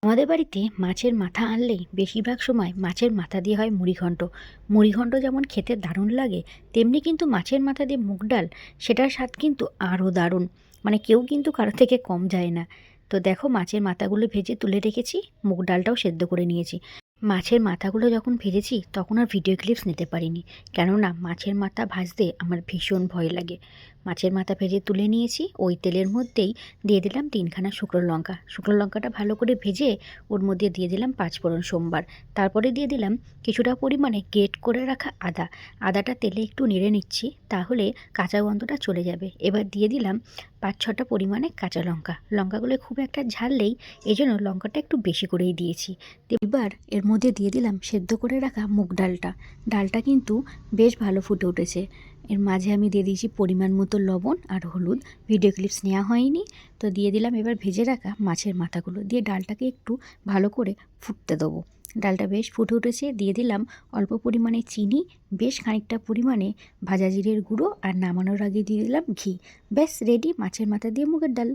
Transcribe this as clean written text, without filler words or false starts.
আমাদের বাড়িতে মাছের মাথা আনলেই বেশিরভাগ সময় মাছের মাথা দিয়ে হয় মুড়িঘণ্ট। মুড়িঘণ্ট যেমন খেতে দারুণ লাগে, তেমনি কিন্তু মাছের মাথা দিয়ে মুগ ডাল, সেটার স্বাদ কিন্তু আরও দারুণ। মানে কেউ কিন্তু কারো থেকে কম যায় না। তো দেখো, মাছের মাথাগুলো ভেজে তুলে রেখেছি, মুগ ডালটাও সেদ্ধ করে নিয়েছি। মাছের মাথাগুলো যখন ভেজেছি তখন আর ভিডিও ক্লিপস নিতে পারিনি, কেননা মাছের মাথা ভাজতে আমার ভীষণ ভয় লাগে। মাছের মাথা ভেজে তুলে নিয়েছি, ওই তেলের মধ্যেই দিয়ে দিলাম 3খানা শুকনো লঙ্কা। শুকনো লঙ্কাটা ভালো করে ভেজে ওর মধ্যে দিয়ে দিলাম 5 ফোড়ন সোমবার। তারপরে দিয়ে দিলাম কিছুটা পরিমাণে গ্রেট করে রাখা আদা। আদাটা তেলে একটু নেড়ে নিচ্ছি, তাহলে কাঁচা গন্ধটা চলে যাবে। এবার দিয়ে দিলাম 5-6টা পরিমাণে কাঁচা লঙ্কা। লঙ্কাগুলো খুব একটা ঝাললেই, এই জন্য লঙ্কাটা একটু বেশি করেই দিয়েছি। এবার এর মধ্যে দিয়ে দিলাম সেদ্ধ করে রাখা মুগ ডালটা। ডালটা কিন্তু বেশ ভালো ফুটে উঠেছে। এর মাঝে আমি দিয়ে দিয়েছি পরিমাণ মতো লবণ আর হলুদ। ভিডিও ক্লিপস নেওয়া হয়নি। তো দিয়ে দিলাম এবার ভেজে রাখা মাছের মাথাগুলো, দিয়ে ডালটাকে একটু ভালো করে ফুটতে দেবো। ডালটা বেশ ফুটে উঠেছে, দিয়ে দিলাম অল্প পরিমাণে চিনি, বেশ খানিকটা পরিমাণে ভাজা জিরের গুঁড়ো, আর নামানোর আগে দিয়ে দিলাম ঘি। ব্যাস রেডি মাছের মাথা দিয়ে মুগের ডাল।